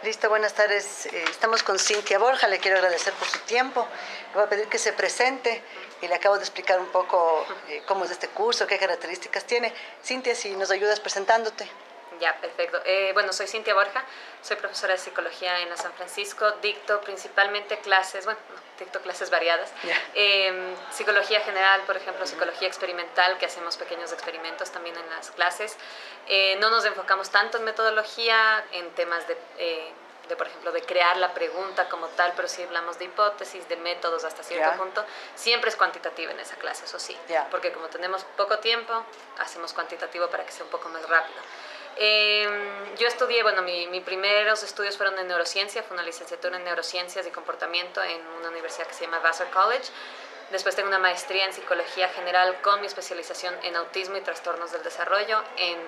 Listo, buenas tardes. Estamos con Cintia Borja, le quiero agradecer por su tiempo. Le voy a pedir que se presente y le acabo de explicar un poco cómo es este curso, qué características tiene. Cintia, si nos ayudas presentándote. Ya, perfecto. Bueno, soy Cintia Borja, soy profesora de psicología en la San Francisco, dicto principalmente clases, dicto clases variadas. Psicología general, por ejemplo, psicología experimental, que hacemos pequeños experimentos también en las clases. No nos enfocamos tanto en metodología, en temas por ejemplo, de crear la pregunta como tal, pero sí hablamos de hipótesis, de métodos hasta cierto punto. Siempre es cuantitativa en esa clase, eso sí, porque como tenemos poco tiempo, hacemos cuantitativo para que sea un poco más rápido. Yo estudié, mis primeros estudios fueron en neurociencia, fue una licenciatura en neurociencias y comportamiento en una universidad que se llama Vassar College. Después tengo una maestría en psicología general con mi especialización en autismo y trastornos del desarrollo en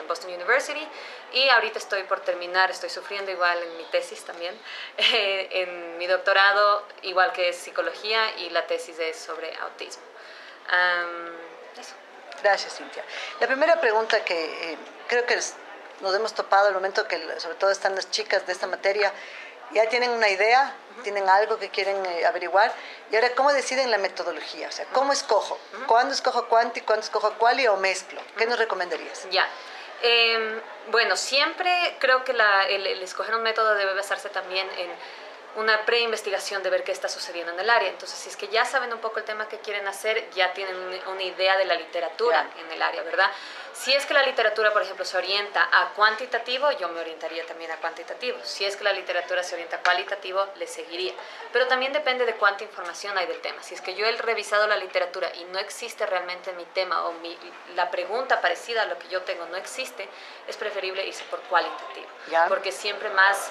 Boston University. Y ahorita estoy por terminar, estoy sufriendo igual en mi tesis también, en mi doctorado, igual que es psicología, y la tesis es sobre autismo. Eso. Gracias, Cintia. La primera pregunta que creo que nos hemos topado al momento que sobre todo están las chicas de esta materia, ya tienen una idea, tienen algo que quieren averiguar, y ahora, ¿cómo deciden la metodología? O sea, ¿cómo escojo? ¿Cuándo escojo cuanti, cuándo escojo quali o mezclo? ¿Qué nos recomendarías? Ya. Siempre creo que el escoger un método debe basarse también en una pre-investigación de ver qué está sucediendo en el área. Entonces, si es que ya saben un poco el tema que quieren hacer, ya tienen una idea de la literatura en el área, ¿verdad? Si es que la literatura, por ejemplo, se orienta a cuantitativo, yo me orientaría también a cuantitativo. Si es que la literatura se orienta a cualitativo, le seguiría. Pero también depende de cuánta información hay del tema. Si es que yo he revisado la literatura y no existe realmente mi tema o la pregunta parecida a lo que yo tengo no existe, es preferible irse por cualitativo. Porque es siempre más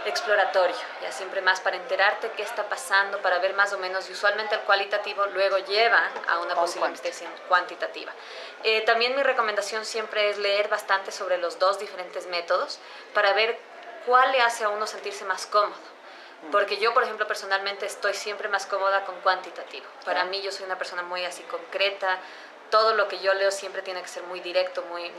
exploratorio, siempre más para enterarte qué está pasando, para ver más o menos, y usualmente el cualitativo luego lleva a una posible investigación cuantitativa. También mi recomendación siempre es leer bastante sobre los dos diferentes métodos para ver cuál le hace a uno sentirse más cómodo. Porque yo, por ejemplo, personalmente estoy siempre más cómoda con cuantitativo. Para mí, yo soy una persona muy así concreta, todo lo que yo leo siempre tiene que ser muy directo, muy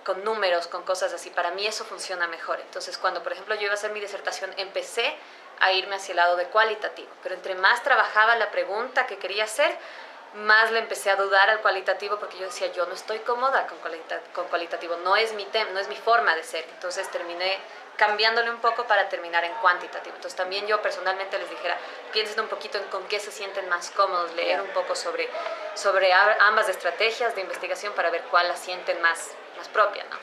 con números, con cosas así. Para mí eso funciona mejor. Entonces, cuando, por ejemplo, yo iba a hacer mi disertación, empecé a irme hacia el lado de cualitativo. Pero entre más trabajaba la pregunta que quería hacer, más le empecé a dudar al cualitativo, porque yo decía, yo no estoy cómoda con cualitativo, no es mi tema, no es mi forma de ser. Entonces, terminé cambiándole un poco para terminar en cuantitativo. Entonces, también yo personalmente les dijera, piensen un poquito en con qué se sienten más cómodos, leer un poco sobre ambas estrategias de investigación para ver cuál la sienten más propia, ¿no?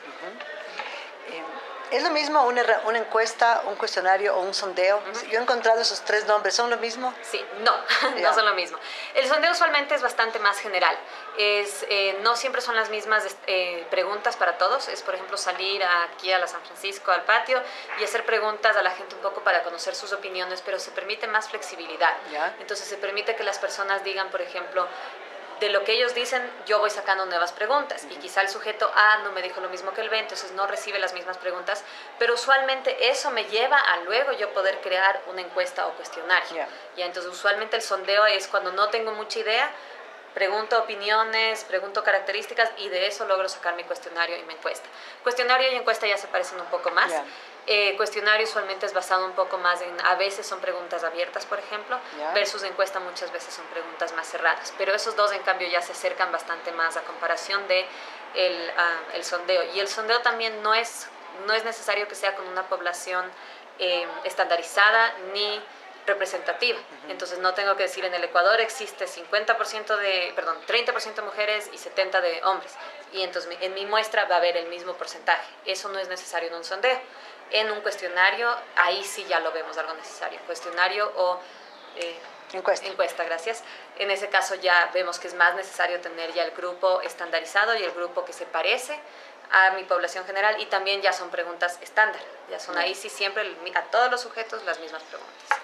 ¿Es lo mismo una encuesta, un cuestionario o un sondeo? Yo he encontrado esos tres nombres, ¿son lo mismo? Sí, no son lo mismo. El sondeo usualmente es bastante más general. No siempre son las mismas preguntas para todos. Es, por ejemplo, salir aquí a la San Francisco, al patio, y hacer preguntas a la gente un poco para conocer sus opiniones, pero se permite más flexibilidad. Entonces se permite que las personas digan, por ejemplo, de lo que ellos dicen, yo voy sacando nuevas preguntas. Y quizá el sujeto A no me dijo lo mismo que el B, entonces no recibe las mismas preguntas, pero usualmente eso me lleva a luego yo poder crear una encuesta o cuestionario. Entonces usualmente el sondeo es cuando no tengo mucha idea, pregunto opiniones, pregunto características, y de eso logro sacar mi cuestionario y mi encuesta. Cuestionario y encuesta ya se parecen un poco más. Cuestionario usualmente es basado un poco más a veces son preguntas abiertas, por ejemplo, versus encuesta muchas veces son preguntas más cerradas. Pero esos dos, en cambio, ya se acercan bastante más a comparación de el sondeo. Y el sondeo también no es necesario que sea con una población estandarizada ni representativa. Entonces no tengo que decir en el Ecuador existe 30% de mujeres y 70% de hombres, y entonces en mi muestra va a haber el mismo porcentaje. Eso no es necesario en un sondeo. En un cuestionario, ahí sí ya lo vemos algo necesario. Cuestionario o encuesta, gracias. En ese caso ya vemos que es más necesario tener ya el grupo estandarizado y el grupo que se parece a mi población general, y también ya son preguntas estándar. Ya son ahí sí siempre a todos los sujetos las mismas preguntas.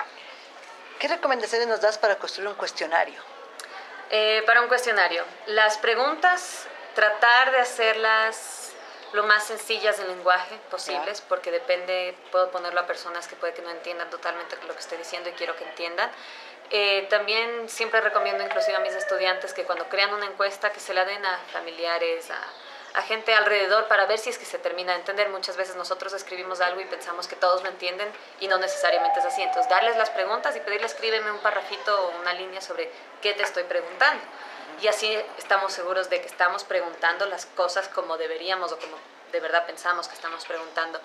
¿Qué recomendaciones nos das para construir un cuestionario? Para un cuestionario, las preguntas, tratar de hacerlas lo más sencillas en lenguaje posibles, porque puedo ponerlo a personas que puede que no entiendan totalmente lo que estoy diciendo y quiero que entiendan. También siempre recomiendo inclusive a mis estudiantes que cuando crean una encuesta que se la den a familiares, a gente alrededor para ver si es que se termina de entender. Muchas veces nosotros escribimos algo y pensamos que todos lo entienden y no necesariamente es así. Entonces, darles las preguntas y pedirle, escríbeme un parrafito o una línea sobre qué te estoy preguntando. Y así estamos seguros de que estamos preguntando las cosas como deberíamos o como de verdad pensamos que estamos preguntando.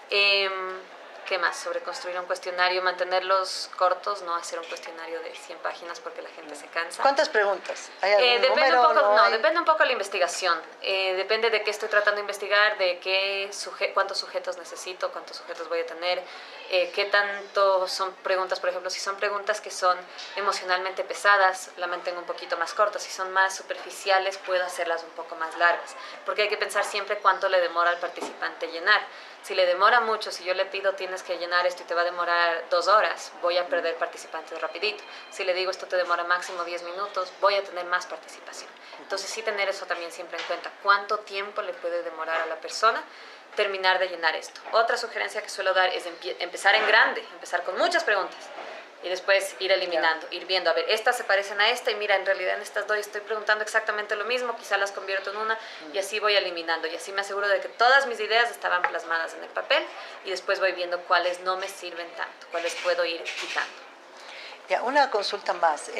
¿Qué más? Sobre construir un cuestionario, mantenerlos cortos, no hacer un cuestionario de 100 páginas porque la gente se cansa. ¿Cuántas preguntas? ¿Hay algún Depende número? un poco, no, depende un poco de la investigación. Depende de qué estoy tratando de investigar, de cuántos sujetos necesito, cuántos sujetos voy a tener, qué tanto son preguntas. Por ejemplo, si son preguntas que son emocionalmente pesadas, la mantengo un poquito más corta. Si son más superficiales, puedo hacerlas un poco más largas. Porque hay que pensar siempre cuánto le demora al participante llenar. Si le demora mucho, si yo le pido tienes que llenar esto y te va a demorar 2 horas, voy a perder participantes rapidito. Si le digo esto te demora máximo 10 minutos, voy a tener más participación. Entonces sí tener eso también siempre en cuenta. ¿Cuánto tiempo le puede demorar a la persona terminar de llenar esto? Otra sugerencia que suelo dar es empezar en grande, empezar con muchas preguntas. Y después ir eliminando, ir viendo, a ver, estas se parecen a esta y mira, en realidad en estas dos estoy preguntando exactamente lo mismo, quizá las convierto en una y así voy eliminando. Y así me aseguro de que todas mis ideas estaban plasmadas en el papel y después voy viendo cuáles no me sirven tanto, cuáles puedo ir quitando. Ya, una consulta más.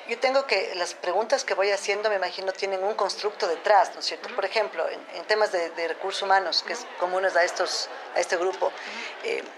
Yo tengo que, las preguntas que voy haciendo, me imagino, tienen un constructo detrás, ¿no es cierto? Por ejemplo, en temas de recursos humanos, que es comunes a este grupo,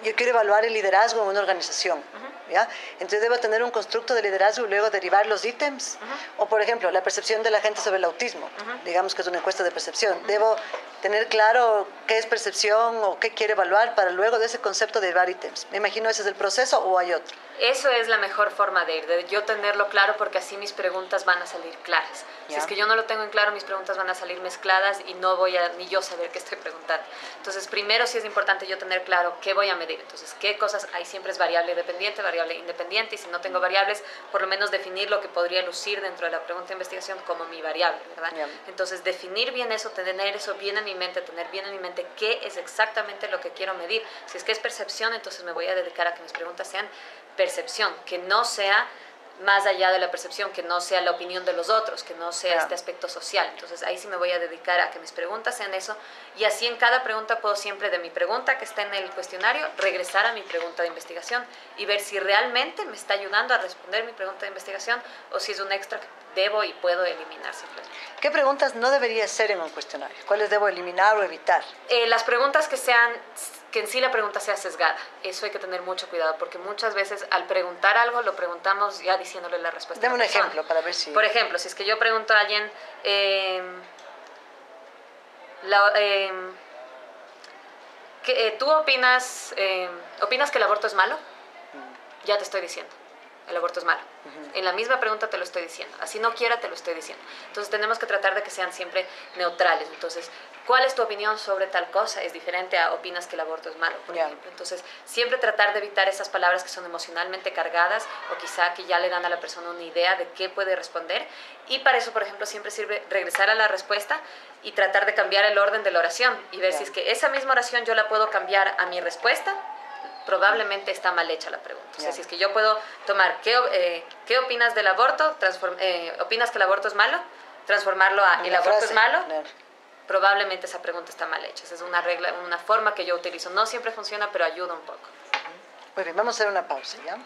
yo quiero evaluar el liderazgo en una organización, ¿ya? Entonces debo tener un constructo de liderazgo y luego derivar los ítems. O, por ejemplo, la percepción de la gente sobre el autismo, digamos que es una encuesta de percepción. Debo tener claro qué es percepción o qué quiero evaluar para luego de ese concepto derivar ítems. Me imagino ese es el proceso o hay otro. Eso es la mejor forma de ir, de yo tenerlo claro porque así mis preguntas van a salir claras. Si es que yo no lo tengo en claro, mis preguntas van a salir mezcladas y no voy a ni yo saber qué estoy preguntando. Entonces, primero sí es importante yo tener claro qué voy a medir. Entonces, qué cosas, ahí siempre es variable dependiente, variable independiente, y si no tengo variables, por lo menos definir lo que podría lucir dentro de la pregunta de investigación como mi variable, ¿verdad? Entonces, definir bien eso, tener eso bien en mi mente, tener bien en mi mente qué es exactamente lo que quiero medir. Si es que es percepción, entonces me voy a dedicar a que mis preguntas sean percepción, que no sea más allá de la percepción, que no sea la opinión de los otros, que no sea este aspecto social. Entonces ahí sí me voy a dedicar a que mis preguntas sean eso, y así en cada pregunta puedo siempre de mi pregunta que está en el cuestionario regresar a mi pregunta de investigación y ver si realmente me está ayudando a responder mi pregunta de investigación o si es un extra que debo y puedo eliminar simplemente. ¿Qué preguntas no debería ser en un cuestionario? ¿Cuáles debo eliminar o evitar? Las preguntas que en sí la pregunta sea sesgada. Eso hay que tener mucho cuidado, porque muchas veces al preguntar algo, lo preguntamos ya diciéndole la respuesta. Dame un ejemplo para ver si... Por ejemplo, si es que yo pregunto a alguien, ¿tú opinas que el aborto es malo? Ya te estoy diciendo. El aborto es malo. En la misma pregunta te lo estoy diciendo. Así no quiera, te lo estoy diciendo. Entonces tenemos que tratar de que sean siempre neutrales. Entonces, ¿cuál es tu opinión sobre tal cosa? Es diferente a opinas que el aborto es malo, por ejemplo. Entonces, siempre tratar de evitar esas palabras que son emocionalmente cargadas o quizá que ya le dan a la persona una idea de qué puede responder. Y para eso, por ejemplo, siempre sirve regresar a la respuesta y tratar de cambiar el orden de la oración y ver si es que esa misma oración yo la puedo cambiar a mi respuesta. Probablemente está mal hecha la pregunta. O sea, si es que yo puedo tomar ¿qué opinas del aborto? ¿Opinas que el aborto es malo? Transformarlo a ¿el aborto es malo? Probablemente esa pregunta está mal hecha. Esa es una regla, una forma que yo utilizo. No siempre funciona, pero ayuda un poco. Muy bien, vamos a hacer una pausa, ¿ya?